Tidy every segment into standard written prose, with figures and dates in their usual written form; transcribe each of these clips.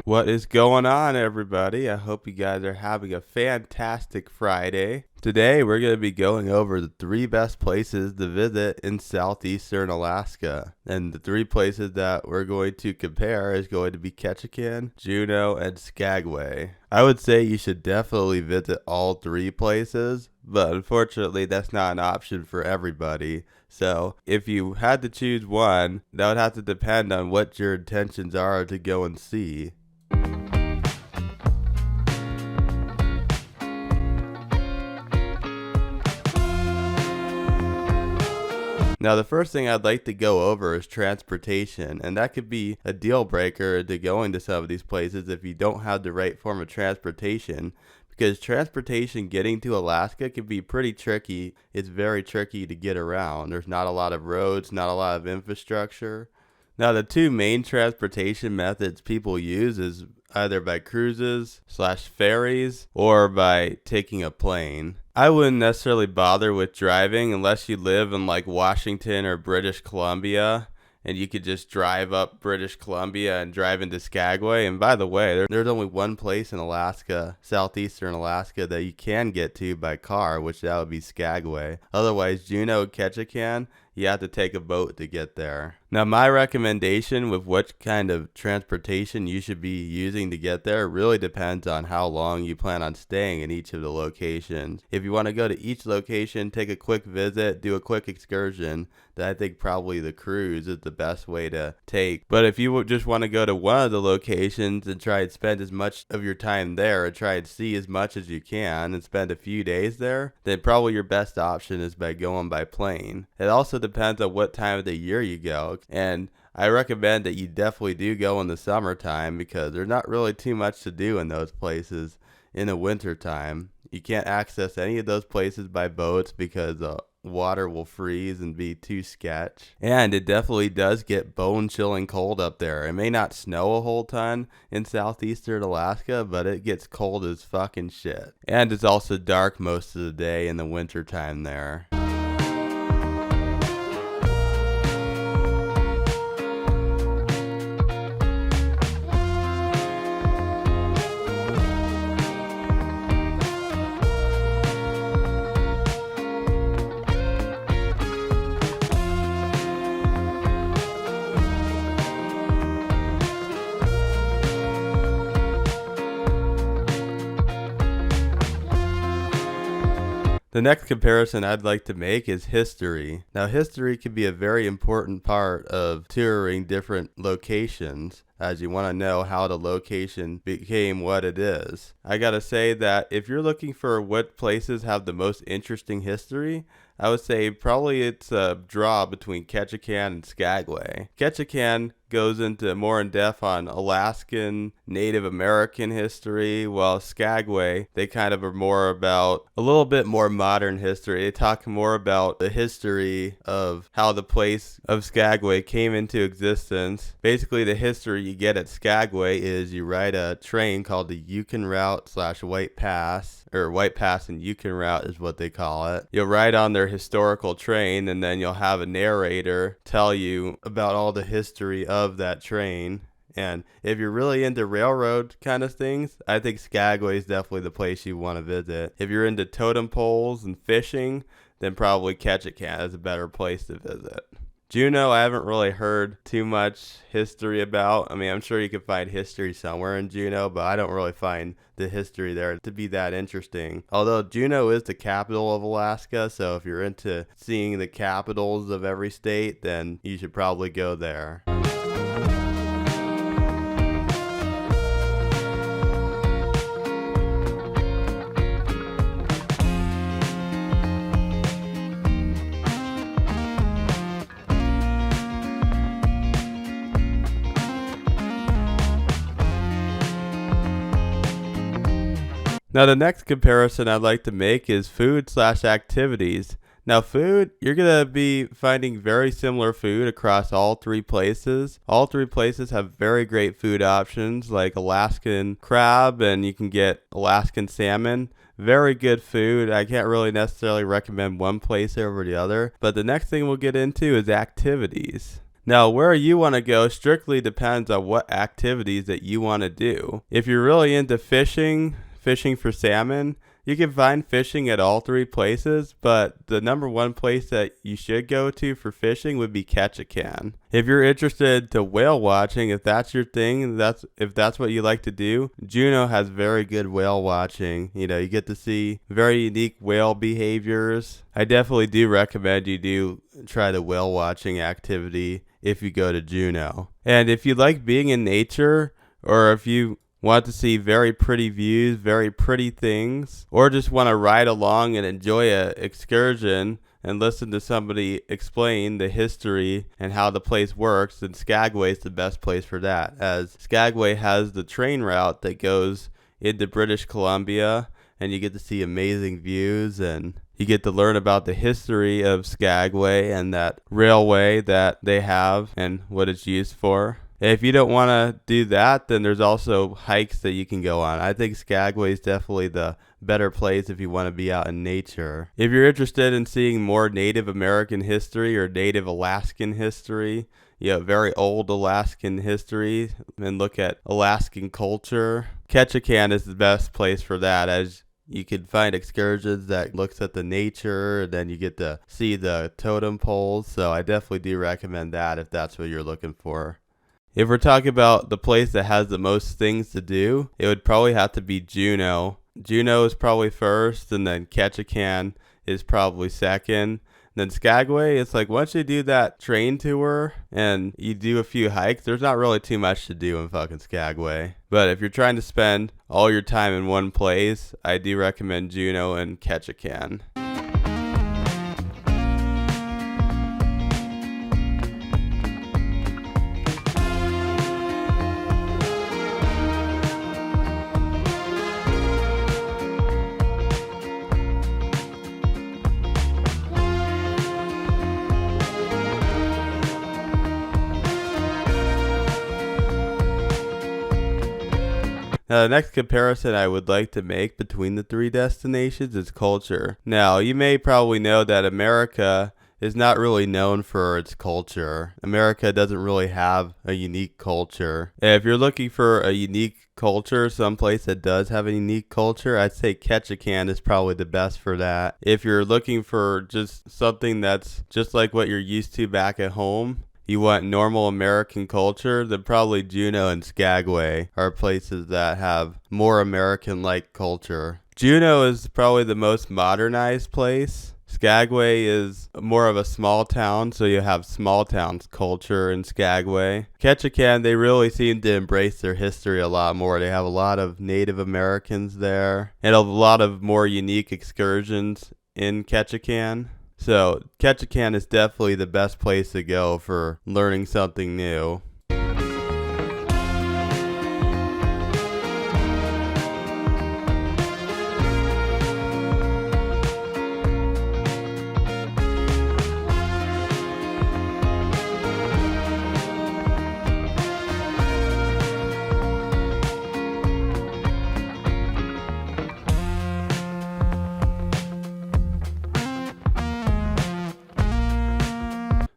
What is going on, everybody? I hope you guys are having a fantastic Friday. Today, we're going to be going over the 3 best places to visit in Southeastern Alaska. And the 3 places that we're going to compare is going to be Ketchikan, Juneau, and Skagway. I would say you should definitely visit all 3 places, but unfortunately, that's not an option for everybody. So, if you had to choose one, that would have to depend on what your intentions are to go and see. Now, the first thing I'd like to go over is transportation, and that could be a deal breaker to going to some of these places if you don't have the right form of transportation, because transportation getting to Alaska can be pretty tricky. It's very tricky to get around. There's not a lot of roads, not a lot of infrastructure. Now, the 2 main transportation methods people use is either by cruises/ferries or by taking a plane. I wouldn't necessarily bother with driving unless you live in like Washington or British Columbia, and you could just drive up British Columbia and drive into Skagway. And by the way, there's only one place in Alaska, southeastern Alaska, that you can get to by car, which that would be Skagway. Otherwise, Juneau and Ketchikan, you have to take a boat to get there. Now, my recommendation with what kind of transportation you should be using to get there really depends on how long you plan on staying in each of the locations. If you want to go to each location, take a quick visit, do a quick excursion, then I think probably the cruise is the best way to take. But if you just want to go to one of the locations and try and spend as much of your time there and try and see as much as you can and spend a few days there, then probably your best option is by going by plane. It also depends on what time of the year you go. And I recommend that you definitely do go in the summertime because there's not really too much to do in those places in the wintertime. You can't access any of those places by boats because water will freeze and be too sketch. And it definitely does get bone-chilling cold up there. It may not snow a whole ton in southeastern Alaska, but it gets cold as fucking shit. And it's also dark most of the day in the wintertime there. The next comparison I'd like to make is history. Now, history can be a very important part of touring different locations, as you want to know how the location became what it is. I gotta say that if you're looking for what places have the most interesting history, I would say probably it's a draw between Ketchikan and Skagway. Ketchikan goes into more in depth on Alaskan Native American history, while Skagway, they kind of are more about a little bit more modern history. They talk more about the history of how the place of Skagway came into existence. Basically, the history you get at Skagway is you ride a train called the Yukon Route / White Pass, or White Pass and Yukon Route is what they call it. You'll ride on their historical train, and then you'll have a narrator tell you about all the history of that train. And if you're really into railroad kind of things, I think Skagway is definitely the place you want to visit. If you're into totem poles and fishing, then probably Ketchikan is a better place to visit. Juneau, I haven't really heard too much history about. I mean, I'm sure you can find history somewhere in Juneau, but I don't really find the history there to be that interesting. Although Juneau is the capital of Alaska, so if you're into seeing the capitals of every state, then you should probably go there. Now, the next comparison I'd like to make is food/activities. Now, food, you're going to be finding very similar food across all 3 places. All 3 places have very great food options like Alaskan crab, and you can get Alaskan salmon. Very good food. I can't really necessarily recommend one place over the other. But the next thing we'll get into is activities. Now, where you want to go strictly depends on what activities that you want to do. If you're really into fishing for salmon, you can find fishing at all three places, but the number one place that you should go to for fishing would be Ketchikan. If you're interested to whale watching, if that's your thing, if that's what you like to do, Juneau has very good whale watching. You get to see very unique whale behaviors. I definitely do recommend you do try the whale watching activity if you go to Juneau. And if you like being in nature, or if you want to see very pretty views, very pretty things, or just want to ride along and enjoy an excursion and listen to somebody explain the history and how the place works, then Skagway is the best place for that, as Skagway has the train route that goes into British Columbia, and you get to see amazing views, and you get to learn about the history of Skagway and that railway that they have and what it's used for. If you don't want to do that, then there's also hikes that you can go on. I think Skagway is definitely the better place if you want to be out in nature. If you're interested in seeing more Native American history or Native Alaskan history, very old Alaskan history, and look at Alaskan culture, Ketchikan is the best place for that, as you can find excursions that looks at the nature, and then you get to see the totem poles. So I definitely do recommend that if that's what you're looking for. If we're talking about the place that has the most things to do, it would probably have to be Juneau. Juneau is probably first, and then Ketchikan is probably second. Then Skagway, it's like once you do that train tour and you do a few hikes, there's not really too much to do in fucking Skagway. But if you're trying to spend all your time in one place, I do recommend Juneau and Ketchikan. Now, the next comparison I would like to make between the three destinations is culture. Now, you may probably know that America is not really known for its culture. America doesn't really have a unique culture. And if you're looking for a unique culture, someplace that does have a unique culture, I'd say Ketchikan is probably the best for that. If you're looking for just something that's just like what you're used to back at home, you want normal American culture, then probably Juneau and Skagway are places that have more American-like culture. Juneau is probably the most modernized place. Skagway is more of a small town, so you have small towns culture in Skagway. Ketchikan, they really seem to embrace their history a lot more. They have a lot of Native Americans there and a lot of more unique excursions in Ketchikan. So Ketchikan is definitely the best place to go for learning something new.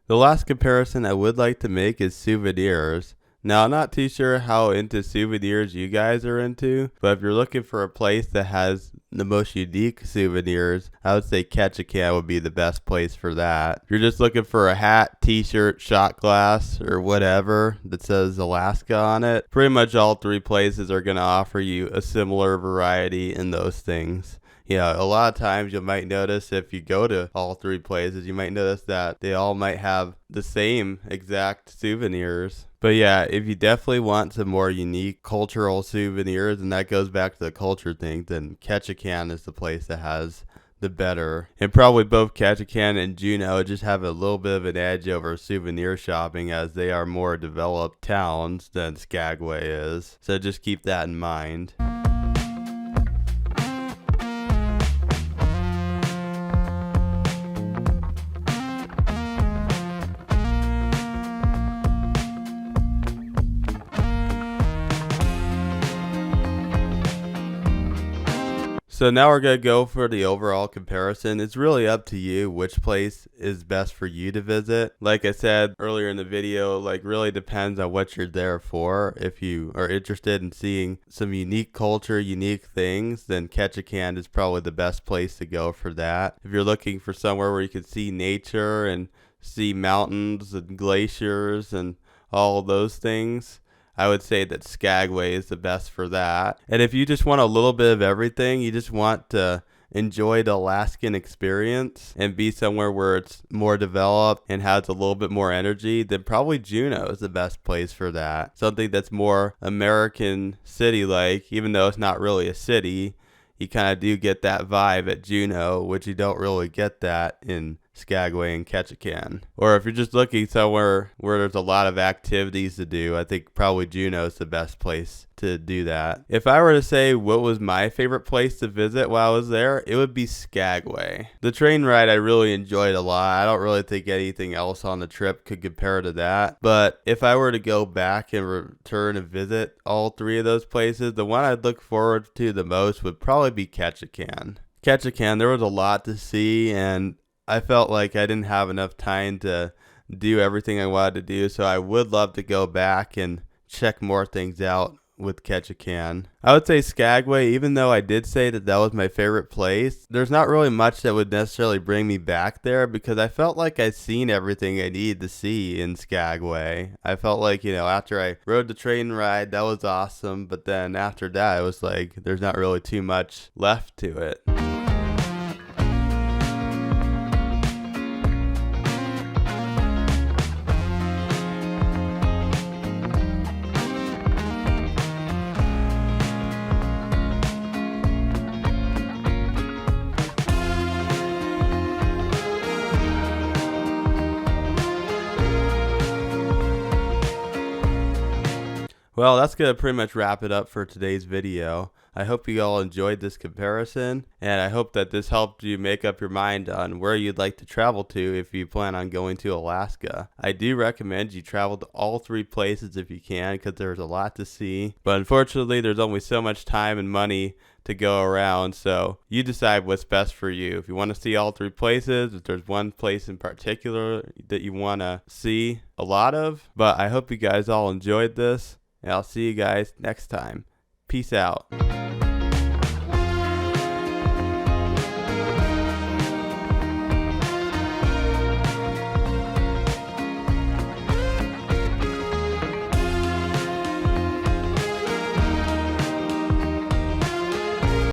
The last comparison I would like to make is souvenirs. Now, I'm not too sure how into souvenirs you guys are into, but if you're looking for a place that has the most unique souvenirs, I would say Ketchikan would be the best place for that. If you're just looking for a hat, t-shirt, shot glass, or whatever that says Alaska on it, pretty much all three places are going to offer you a similar variety in those things. A lot of times you might notice if you go to all three places, you might notice that they all might have the same exact souvenirs. But yeah, if you definitely want some more unique cultural souvenirs, and that goes back to the culture thing, then Ketchikan is the place that has the better. And probably both Ketchikan and Juneau just have a little bit of an edge over souvenir shopping, as they are more developed towns than Skagway is. So just keep that in mind. So now we're going to go for the overall comparison. It's really up to you which place is best for you to visit. Like I said earlier in the video, like really depends on what you're there for. If you are interested in seeing some unique culture, unique things, then Ketchikan is probably the best place to go for that. If you're looking for somewhere where you can see nature and see mountains and glaciers and all those things, I would say that Skagway is the best for that. And if you just want a little bit of everything, you just want to enjoy the Alaskan experience and be somewhere where it's more developed and has a little bit more energy, then probably Juneau is the best place for that. Something that's more American city-like, even though it's not really a city. You kind of do get that vibe at Juneau, which you don't really get that in Skagway and Ketchikan. Or if you're just looking somewhere where there's a lot of activities to do, I think probably Juneau is the best place to do that. If I were to say what was my favorite place to visit while I was there, it would be Skagway. The train ride I really enjoyed a lot. I don't really think anything else on the trip could compare to that. But if I were to go back and return and visit all three of those places, the one I'd look forward to the most would probably be Ketchikan. Ketchikan, there was a lot to see, and I felt like I didn't have enough time to do everything I wanted to do, so I would love to go back and check more things out with Ketchikan. I would say Skagway, even though I did say that that was my favorite place, there's not really much that would necessarily bring me back there because I felt like I'd seen everything I needed to see in Skagway. I felt like, after I rode the train ride, that was awesome, but then after that, it was like there's not really too much left to it. Well, that's going to pretty much wrap it up for today's video. I hope you all enjoyed this comparison, and I hope that this helped you make up your mind on where you'd like to travel to if you plan on going to Alaska. I do recommend you travel to all three places if you can because there's a lot to see, but unfortunately there's only so much time and money to go around, so you decide what's best for you. If you want to see all three places, if there's one place in particular that you want to see a lot of. But I hope you guys all enjoyed this, and I'll see you guys next time. Peace out.